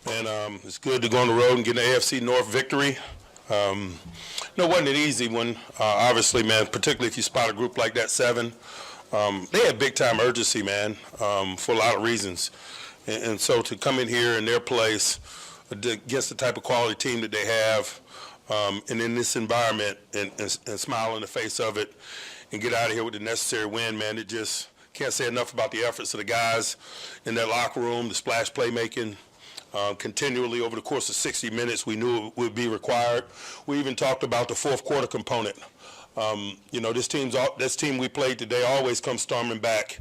And it's good to go on the road and get an AFC North victory. It wasn't an easy one, obviously, man, particularly if you spot a group like that, 7. They had big-time urgency, man, for a lot of reasons. And so to come in here in their place against the type of quality team that they have, and in this environment and smile in the face of it and get out of here with the necessary win, man, it just can't say enough about the efforts of the guys in that locker room, the splash playmaking. Continually over the course of 60 minutes, we knew it would be required. We even talked about the fourth quarter component. This team we played today always comes storming back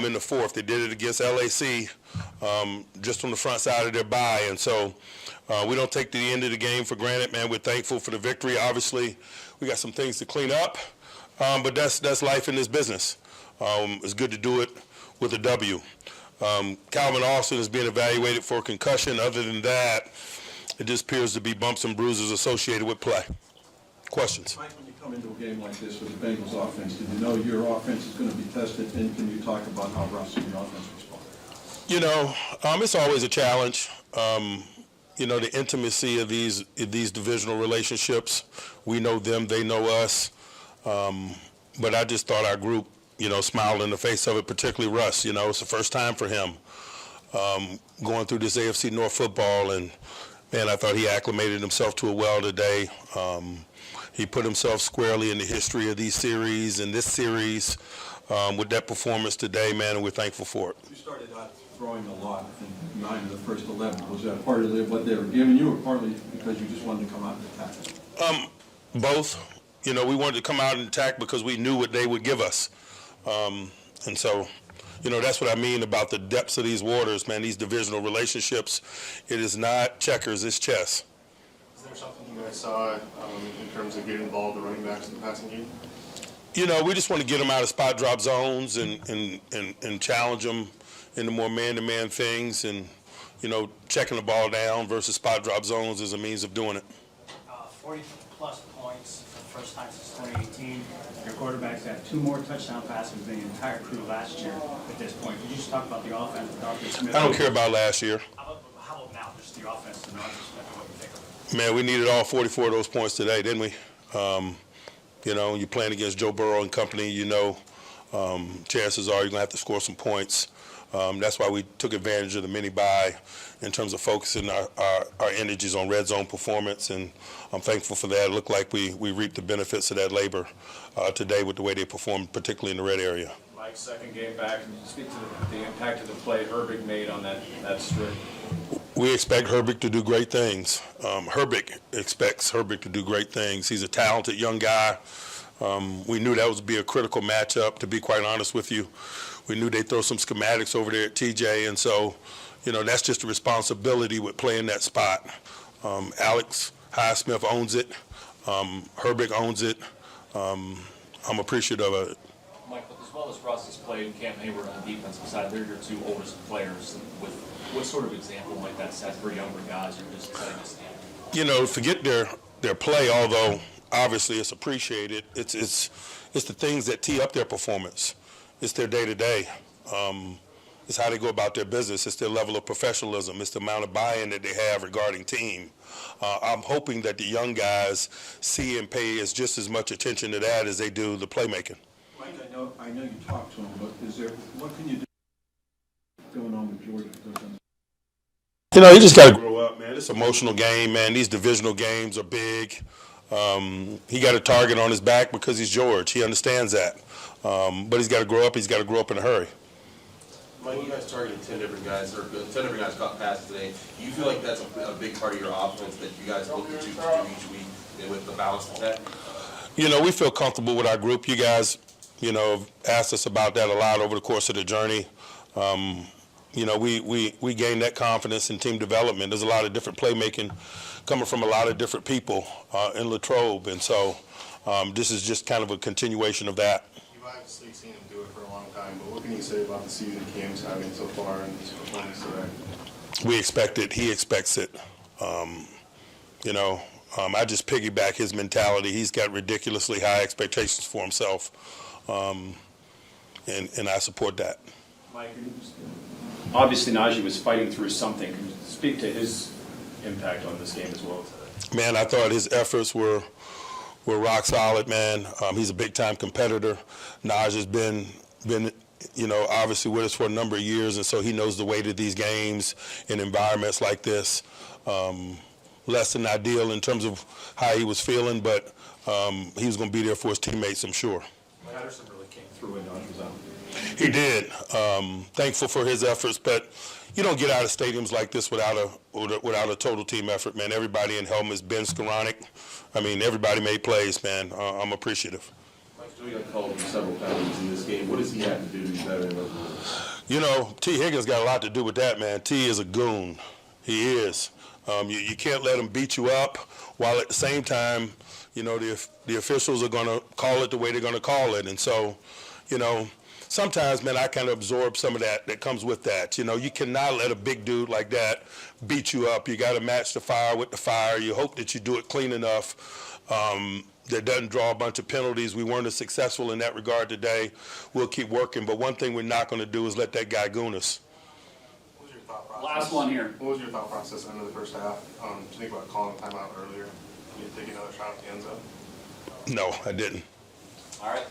in the fourth. They did it against LAC just on the front side of their bye, and so we don't take the end of the game for granted, man. We're thankful for the victory. Obviously, we got some things to clean up, but that's life in this business. It's good to do it with a W. Calvin Austin is being evaluated for a concussion. Other than that, it just appears to be bumps and bruises associated with play. Questions? Mike, when you come into a game like this with the Bengals offense, did you know your offense is going to be tested? And can you talk about how Russ and the offense responded? It's always a challenge. The intimacy of these divisional relationships. We know them, they know us. But I just thought our group, smiled in the face of it, particularly Russ. It's the first time for him going through this AFC North football, and, man, I thought he acclimated himself to it well today. He put himself squarely in the history of these series and this series with that performance today, man, and we're thankful for it. You started out throwing a lot, I think 9 of the first 11. Was that part of what they were giving you, or partly because you just wanted to come out and attack? Both. We wanted to come out and attack because we knew what they would give us. And so, that's what I mean about the depths of these waters, man, these divisional relationships. It is not checkers, it's chess. Is there something you guys saw in terms of getting involved the running backs in the passing game? We just want to get them out of spot drop zones and challenge them in the more man-to-man things, and, checking the ball down versus spot drop zones is a means of doing it. 40-plus points for the first time since 2018. Your quarterbacks had 2 more touchdown passes than the entire crew last year at this point. Could you just talk about the offense with Arthur Smith? I don't care about last year. How about now, just the offense and Arthur Smith, what you think of it? Man, we needed all 44 of those points today, didn't we? You're playing against Joe Burrow and company, chances are you're going to have to score some points. That's why we took advantage of the mini-bye in terms of focusing our energies on red zone performance, and I'm thankful for that. It looked like we reaped the benefits of that labor today with the way they performed, particularly in the red area. Mike's second game back, can you speak to the impact of the play Herbig made on that strip? We expect Herbig to do great things. Herbig expects Herbig to do great things. He's a talented young guy. We knew that would be a critical matchup, to be quite honest with you. We knew they'd throw some schematics over there at TJ, and so, that's just a responsibility with playing that spot. Alex Highsmith owns it. Herbig owns it. I'm appreciative of it. Mike, as well as Russ has played and Cam Hayward on the defensive side, they're your 2 oldest players. What sort of example might that set for younger guys who are just setting a stand? Forget their play, although obviously it's appreciated. It's the things that tee up their performance. It's their day-to-day. It's how they go about their business. It's their level of professionalism. It's the amount of buy-in that they have regarding team. I'm hoping that the young guys see and pay just as much attention to that as they do the playmaking. Mike, I know you talked to him, but what can you do going on with Georgia? You just got to grow up, man. It's an emotional game, man. These divisional games are big. He got a target on his back because he's George. He understands that. But he's got to grow up. He's got to grow up in a hurry. Mike, you guys targeted 10 different guys caught passes today. Do you feel like that's a big part of your offense that you guys look to do each week with the balance of that? We feel comfortable with our group. You guys, have asked us about that a lot over the course of the journey. We gained that confidence in team development. There's a lot of different playmaking coming from a lot of different people in Latrobe, and so this is just kind of a continuation of that. You've obviously seen him do it for a long time, but what can you say about the season Cam's having so far and his performance today? We expect it. He expects it. I just piggyback his mentality. He's got ridiculously high expectations for himself, and I support that. Mike, obviously Najee was fighting through something. Can you Speak to his impact on this game as well today. Man, I thought his efforts were rock solid, man. He's a big-time competitor. Naj has been, obviously with us for a number of years, and so he knows the weight of these games in environments like this. Less than ideal in terms of how he was feeling, but he was going to be there for his teammates, I'm sure. Patterson really came through when Naj was out. He did. Thankful for his efforts, but you don't get out of stadiums like this without a total team effort, man. Everybody in helmets, Ben Skoranek. I mean, everybody made plays, man. I'm appreciative. Mike, Joey got called for several penalties in this game. What does he have to do to be better in those moments? T. Higgins got a lot to do with that, man. T is a goon. He is. You can't let him beat you up, while at the same time, the officials are going to call it the way they're going to call it. And so, sometimes, man, I kind of absorb some of that comes with that. You cannot let a big dude like that beat you up. You got to match the fire with the fire. You hope that you do it clean enough that doesn't draw a bunch of penalties. We weren't as successful in that regard today. We'll keep working. But one thing we're not going to do is let that guy goon us. What was your thought process? Last one here. What was your thought process at the end of the first half? Did you think about calling timeout earlier? Did you take another shot at the end zone? No, I didn't. All right.